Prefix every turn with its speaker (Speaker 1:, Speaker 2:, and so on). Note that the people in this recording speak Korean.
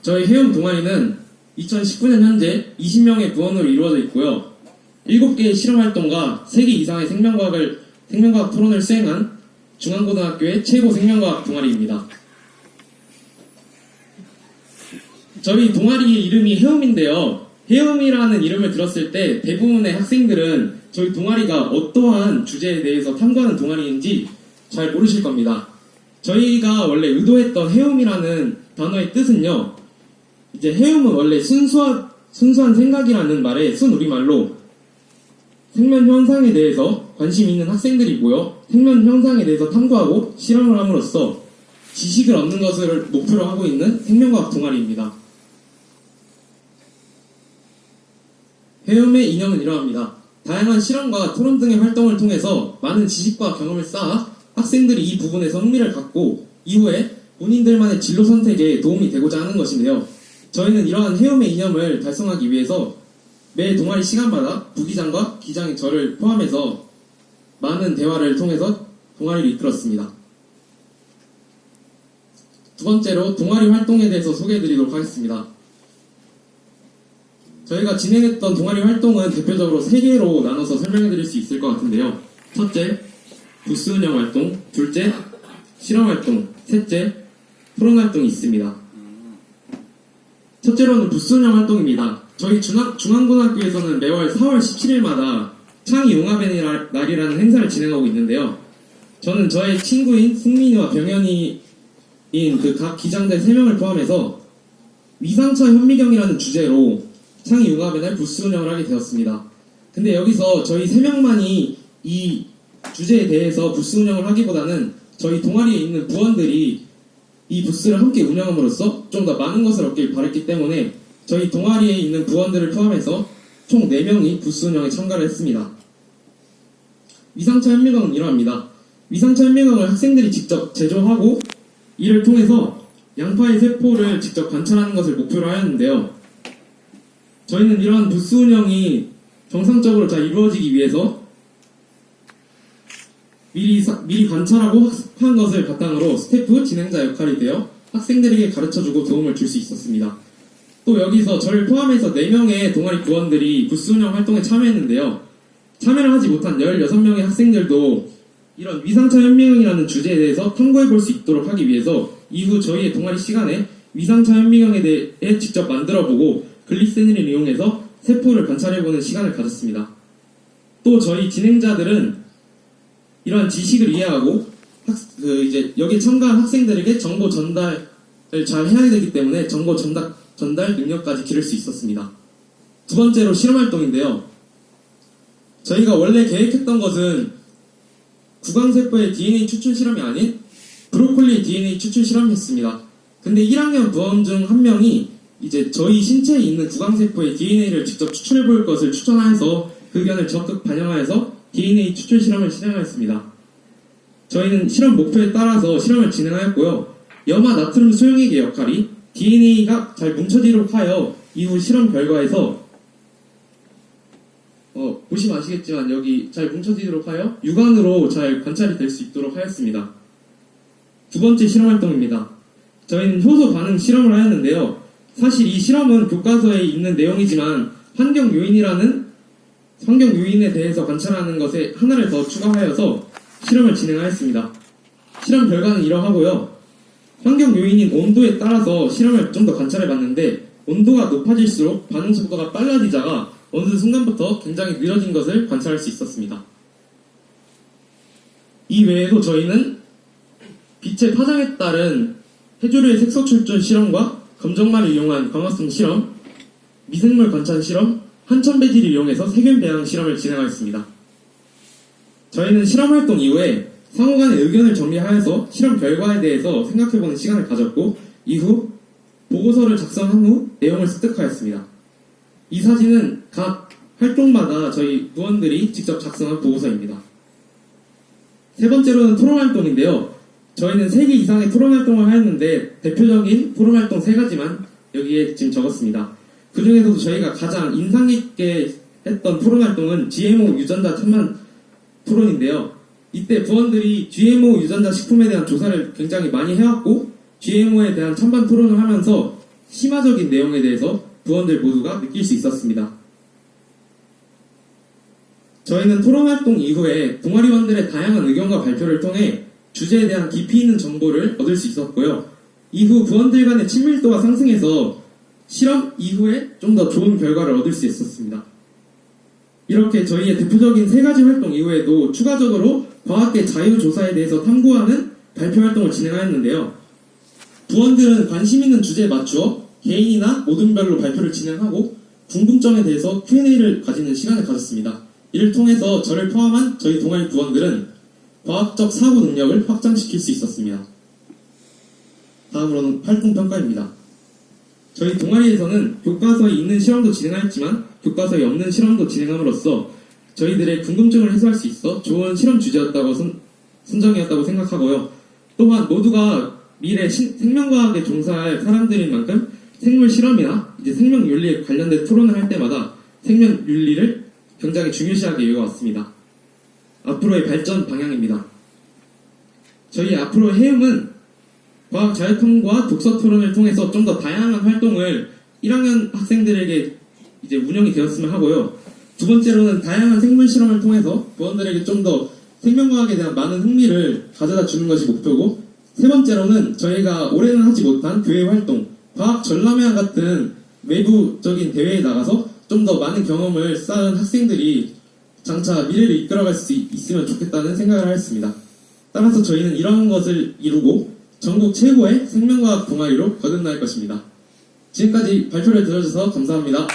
Speaker 1: 저희 해움 동아리는 2019년 현재 20명의 부원으로 이루어져 있고요. 7개의 실험활동과 3개 이상의 생명과학 토론을 수행한 중앙고등학교의 최고 생명과학 동아리입니다. 저희 동아리의 이름이 해움인데요. 해움이라는 이름을 들었을 때 대부분의 학생들은 저희 동아리가 어떠한 주제에 대해서 탐구하는 동아리인지 잘 모르실 겁니다. 저희가 원래 의도했던 해움이라는 단어의 뜻은요. 이제 해움은 원래 순수한 생각이라는 말의 순우리말로 생명 현상에 대해서 관심 있는 학생들이 모여 생명 현상에 대해서 탐구하고 실험을 함으로써 지식을 얻는 것을 목표로 하고 있는 생명과학 동아리입니다. 해움의 이념은 이러합니다. 다양한 실험과 토론 등의 활동을 통해서 많은 지식과 경험을 쌓아 학생들이 이 부분에서 흥미를 갖고 이후에 본인들만의 진로 선택에 도움이 되고자 하는 것인데요. 저희는 이러한 해움의 이념을 달성하기 위해서 매 동아리 시간마다 부기장과 기장인 저를 포함해서 많은 대화를 통해서 동아리를 이끌었습니다. 두 번째로 동아리 활동에 대해서 소개해드리도록 하겠습니다. 저희가 진행했던 동아리 활동은 대표적으로 3개로 나눠서 설명해드릴 수 있을 것 같은데요. 첫째, 부스 운영 활동, 둘째, 실험 활동, 셋째, 토론 활동이 있습니다. 첫째로는 부스 운영 활동입니다. 저희 중앙고등학교에서는 매월 4월 17일마다 창의융합의 날이라는 행사를 진행하고 있는데요. 저는 저의 친구인 승민이와 병현이인 그 각 기장들 3명을 포함해서 위상차 현미경이라는 주제로 창의융합의 날 부스 운영을 하게 되었습니다. 근데 여기서 저희 3명만이 이 주제에 대해서 부스 운영을 하기보다는 저희 동아리에 있는 부원들이 이 부스를 함께 운영함으로써 좀 더 많은 것을 얻길 바랬기 때문에 저희 동아리에 있는 부원들을 포함해서 총 4명이 부스 운영에 참가를 했습니다. 위상차 현미경은 이러합니다. 위상차 현미경을 학생들이 직접 제조하고 이를 통해서 양파의 세포를 직접 관찰하는 것을 목표로 하였는데요. 저희는 이러한 부스 운영이 정상적으로 잘 이루어지기 위해서 미리 관찰하고 학습한 것을 바탕으로 스태프 진행자 역할이 되어 학생들에게 가르쳐주고 도움을 줄 수 있었습니다. 또 여기서 저를 포함해서 4명의 동아리 부원들이 부스 운영 활동에 참여했는데요. 참여를 하지 못한 16명의 학생들도 이런 위상차 현미경이라는 주제에 대해서 탐구해볼 수 있도록 하기 위해서 이후 저희의 동아리 시간에 위상차 현미경에 대해 직접 만들어보고 글리세린을 이용해서 세포를 관찰해보는 시간을 가졌습니다. 또 저희 진행자들은 이러한 지식을 이해하고 이제 여기에 참가한 학생들에게 정보 전달을 잘 해야 되기 때문에 정보 전달 능력까지 기를 수 있었습니다. 두 번째로 실험활동인데요. 저희가 원래 계획했던 것은 구강세포의 DNA 추출 실험이 아닌 브로콜리의 DNA 추출 실험이었습니다. 근데 1학년 부원 중 한 명이 이제 저희 신체에 있는 구강세포의 DNA를 직접 추출해볼 것을 추천하여서 그 의견을 적극 반영하여서 DNA 추출 실험을 진행하였습니다. 저희는 실험 목표에 따라서 실험을 진행하였고요. 염화 나트륨 소용액의 역할이 DNA가 잘 뭉쳐지도록 하여 이후 실험 결과에서 보시면 아시겠지만 여기 잘 뭉쳐지도록 하여 육안으로 잘 관찰이 될 수 있도록 하였습니다. 두 번째 실험활동입니다. 저희는 효소 반응 실험을 하였는데요. 사실 이 실험은 교과서에 있는 내용이지만 환경 요인에 대해서 관찰하는 것에 하나를 더 추가하여서 실험을 진행하였습니다. 실험 결과는 이러하고요. 환경 요인인 온도에 따라서 실험을 좀 더 관찰해봤는데 온도가 높아질수록 반응 속도가 빨라지다가 어느 순간부터 굉장히 느려진 것을 관찰할 수 있었습니다. 이 외에도 저희는 빛의 파장에 따른 해조류의 색소 출전 실험과 검정말을 이용한 광합성 실험, 미생물 관찰 실험, 한천배지를 이용해서 세균 배양 실험을 진행하였습니다. 저희는 실험활동 이후에 상호간의 의견을 정리하여서 실험 결과에 대해서 생각해보는 시간을 가졌고 이후 보고서를 작성한 후 내용을 습득하였습니다. 이 사진은 각 활동마다 저희 부원들이 직접 작성한 보고서입니다. 세 번째로는 토론활동인데요. 저희는 3개 이상의 토론활동을 하였는데 대표적인 토론활동 3가지만 여기에 지금 적었습니다. 그 중에서도 저희가 가장 인상 깊게 했던 토론활동은 GMO 유전자 천만 토론인데요. 이때 부원들이 GMO 유전자 식품에 대한 조사를 굉장히 많이 해왔고 GMO에 대한 찬반 토론을 하면서 심화적인 내용에 대해서 부원들 모두가 느낄 수 있었습니다. 저희는 토론활동 이후에 동아리원들의 다양한 의견과 발표를 통해 주제에 대한 깊이 있는 정보를 얻을 수 있었고요. 이후 부원들 간의 친밀도가 상승해서 실험 이후에 좀 더 좋은 결과를 얻을 수 있었습니다. 이렇게 저희의 대표적인 3가지 활동 이후에도 추가적으로 과학계 자유조사에 대해서 탐구하는 발표 활동을 진행하였는데요. 부원들은 관심 있는 주제에 맞추어 개인이나 모둠별로 발표를 진행하고 궁금점에 대해서 Q&A를 가지는 시간을 가졌습니다. 이를 통해서 저를 포함한 저희 동아리 부원들은 과학적 사고 능력을 확장시킬 수 있었습니다. 다음으로는 활동평가입니다. 저희 동아리에서는 교과서에 있는 실험도 진행하였지만 교과서에 없는 실험도 진행함으로써 저희들의 궁금증을 해소할 수 있어 좋은 실험 주제였다고 선정이었다고 생각하고요. 또한 모두가 미래 생명과학에 종사할 사람들인 만큼 생물 실험이나 이제 생명 윤리에 관련된 토론을 할 때마다 생명 윤리를 굉장히 중요시하게 여겨왔습니다. 앞으로의 발전 방향입니다. 저희 앞으로의 해움은 과학 자유통과 독서 토론을 통해서 좀 더 다양한 활동을 1학년 학생들에게 이제 운영이 되었으면 하고요. 두 번째로는 다양한 생물 실험을 통해서 부원들에게 좀 더 생명과학에 대한 많은 흥미를 가져다 주는 것이 목표고, 세 번째로는 저희가 올해는 하지 못한 교회 활동, 과학 전람회와 같은 외부적인 대회에 나가서 좀 더 많은 경험을 쌓은 학생들이 장차 미래를 이끌어갈 수 있으면 좋겠다는 생각을 하였습니다. 따라서 저희는 이러한 것을 이루고 전국 최고의 생명과학 동아리로 거듭날 것입니다. 지금까지 발표를 들어주셔서 감사합니다.